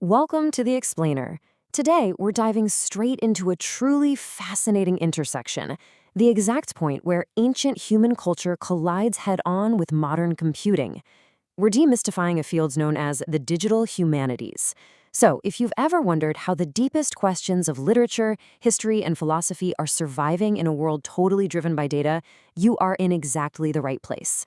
Welcome to The Explainer. Today, we're diving straight into a truly fascinating intersection, the exact point where ancient human culture collides head-on with modern computing. We're demystifying a field known as the digital humanities. So, if you've ever wondered how the deepest questions of literature, history, and philosophy are surviving in a world totally driven by data, you are in exactly the right place.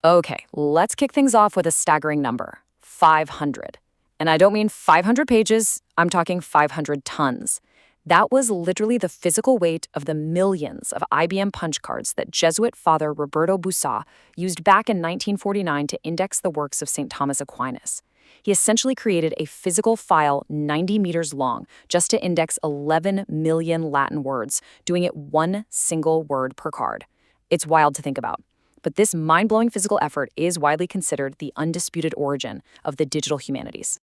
Okay, let's kick things off with a staggering number, 500. And I don't mean 500 pages, I'm talking 500 tons. That was literally the physical weight of the millions of IBM punch cards that Jesuit father Roberto Bussac used back in 1949 to index the works of St. Thomas Aquinas. He essentially created a physical file 90 meters long just to index 11 million Latin words, doing it one single word per card. It's wild to think about. But this mind-blowing physical effort is widely considered the undisputed origin of the digital humanities.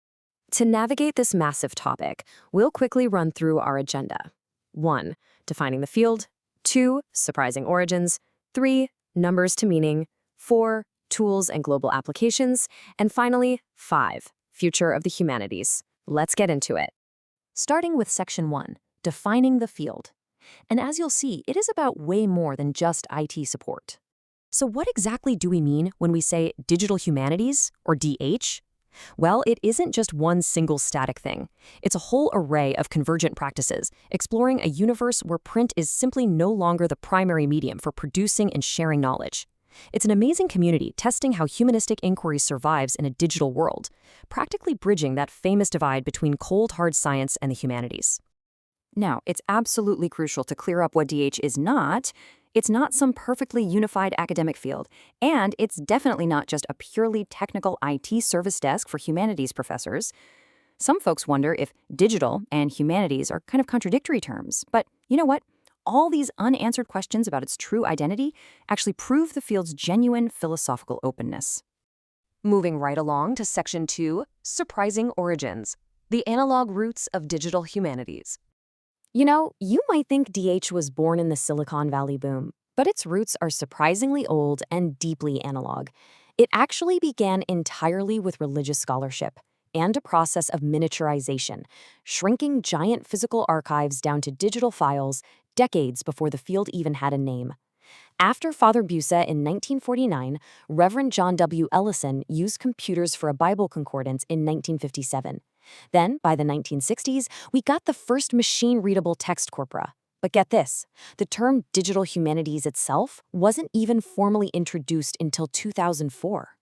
To navigate this massive topic, we'll quickly run through our agenda. 1. Defining the field. 2. Surprising origins. 3. Numbers to meaning. 4. Tools and global applications. And finally, 5. Future of the humanities. Let's get into it. Starting with Section 1, Defining the field. And as you'll see, it is about way more than just IT support. So what exactly do we mean when we say digital humanities, or DH? Well, it isn't just one single static thing. It's a whole array of convergent practices, exploring a universe where print is simply no longer the primary medium for producing and sharing knowledge. It's an amazing community testing how humanistic inquiry survives in a digital world, practically bridging that famous divide between cold, hard science and the humanities. Now, it's absolutely crucial to clear up what DH is not. It's not some perfectly unified academic field, and it's definitely not just a purely technical IT service desk for humanities professors. Some folks wonder if digital and humanities are kind of contradictory terms, but you know what? All these unanswered questions about its true identity actually prove the field's genuine philosophical openness. Moving right along to Section 2, Surprising Origins, the analog roots of digital humanities. You know, you might think DH was born in the Silicon Valley boom, but its roots are surprisingly old and deeply analog. It actually began entirely with religious scholarship and a process of miniaturization, shrinking giant physical archives down to digital files decades before the field even had a name. After Father Bussac in 1949, Reverend John W. Ellison used computers for a Bible concordance in 1957. Then, by the 1960s, we got the first machine-readable text corpora. But get this, the term digital humanities itself wasn't even formally introduced until 2004.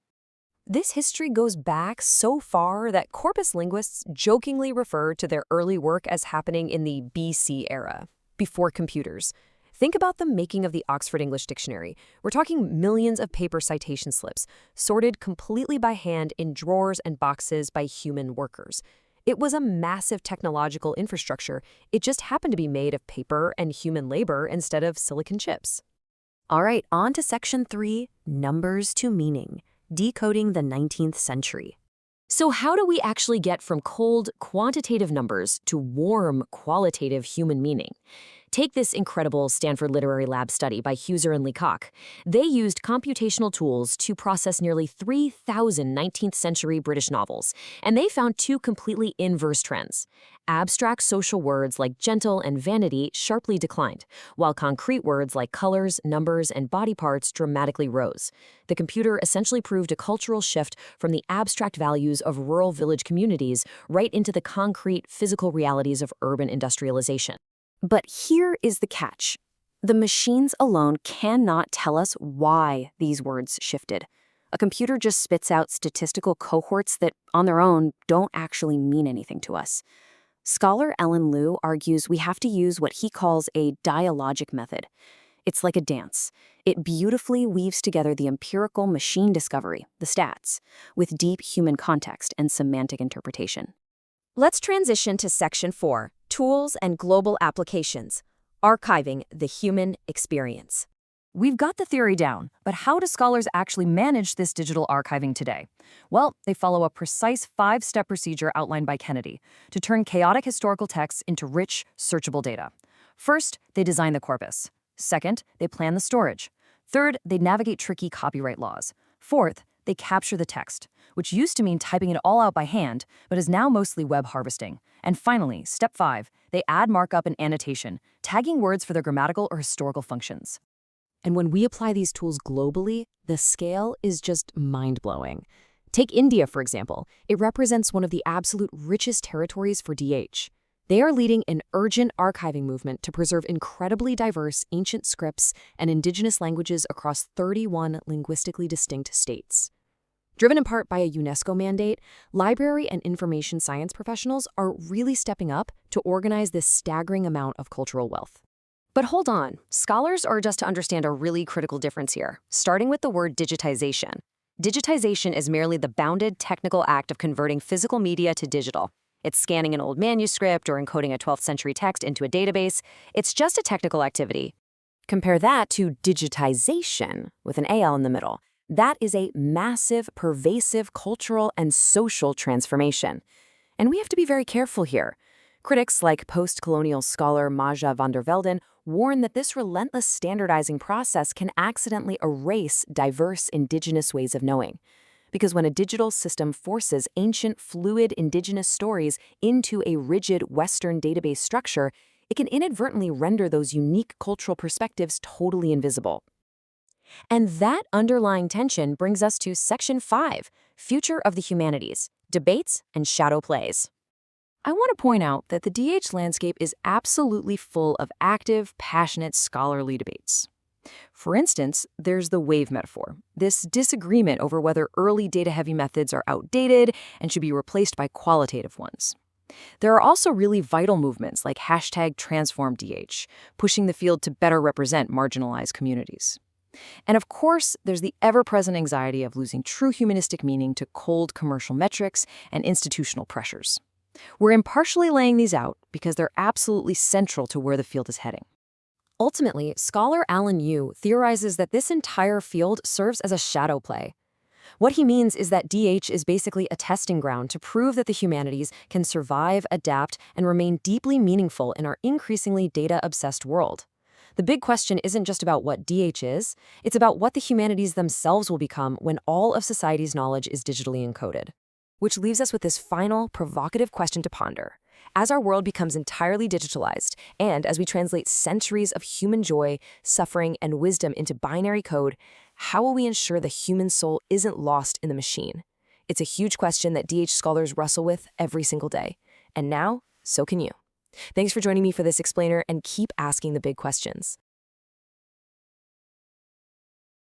This history goes back so far that corpus linguists jokingly refer to their early work as happening in the BC era, before computers. Think about the making of the Oxford English Dictionary. We're talking millions of paper citation slips, sorted completely by hand in drawers and boxes by human workers. It was a massive technological infrastructure. It just happened to be made of paper and human labor instead of silicon chips. All right, on to Section 3, Numbers to Meaning, Decoding the 19th Century. So how do we actually get from cold, quantitative numbers to warm, qualitative human meaning? Take this incredible Stanford Literary Lab study by Heuser and Leacock. They used computational tools to process nearly 3,000 19th century British novels, and they found two completely inverse trends. Abstract social words like gentle and vanity sharply declined, while concrete words like colors, numbers, and body parts dramatically rose. The computer essentially proved a cultural shift from the abstract values of rural village communities right into the concrete, physical realities of urban industrialization. But here is the catch. The machines alone cannot tell us why these words shifted. A computer just spits out statistical cohorts that, on their own, don't actually mean anything to us. Scholar Ellen Liu argues we have to use what he calls a dialogic method. It's like a dance. It beautifully weaves together the empirical machine discovery, the stats, with deep human context and semantic interpretation. Let's transition to Section 4, Tools and Global Applications, Archiving the Human Experience. We've got the theory down, but how do scholars actually manage this digital archiving today? Well, they follow a precise 5-step procedure outlined by Kennedy to turn chaotic historical texts into rich, searchable data. First, they design the corpus. Second, they plan the storage. Third, they navigate tricky copyright laws. Fourth, they capture the text, which used to mean typing it all out by hand, but is now mostly web harvesting. And finally, step 5, they add markup and annotation, tagging words for their grammatical or historical functions. And when we apply these tools globally, the scale is just mind-blowing. Take India, for example. It represents one of the absolute richest territories for DH. They are leading an urgent archiving movement to preserve incredibly diverse ancient scripts and indigenous languages across 31 linguistically distinct states. Driven in part by a UNESCO mandate, library and information science professionals are really stepping up to organize this staggering amount of cultural wealth. But hold on, scholars are just to understand a really critical difference here, starting with the word digitization. Digitization is merely the bounded technical act of converting physical media to digital. It's scanning an old manuscript or encoding a 12th century text into a database. It's just a technical activity. Compare that to digitization, with an AL in the middle. That is a massive, pervasive cultural and social transformation. And we have to be very careful here. Critics like post-colonial scholar Maja van der Velden warn that this relentless standardizing process can accidentally erase diverse indigenous ways of knowing. Because when a digital system forces ancient, fluid indigenous stories into a rigid Western database structure, it can inadvertently render those unique cultural perspectives totally invisible. And that underlying tension brings us to Section 5, Future of the Humanities, Debates and Shadow Plays. I want to point out that the DH landscape is absolutely full of active, passionate, scholarly debates. For instance, there's the wave metaphor, this disagreement over whether early data-heavy methods are outdated and should be replaced by qualitative ones. There are also really vital movements like #TransformDH, pushing the field to better represent marginalized communities. And of course, there's the ever-present anxiety of losing true humanistic meaning to cold commercial metrics and institutional pressures. We're impartially laying these out because they're absolutely central to where the field is heading. Ultimately, scholar Alan Yu theorizes that this entire field serves as a shadow play. What he means is that DH is basically a testing ground to prove that the humanities can survive, adapt, and remain deeply meaningful in our increasingly data-obsessed world. The big question isn't just about what DH is, it's about what the humanities themselves will become when all of society's knowledge is digitally encoded. Which leaves us with this final, provocative question to ponder. As our world becomes entirely digitalized, and as we translate centuries of human joy, suffering, and wisdom into binary code, how will we ensure the human soul isn't lost in the machine? It's a huge question that DH scholars wrestle with every single day. And now, so can you. Thanks for joining me for this explainer, and keep asking the big questions.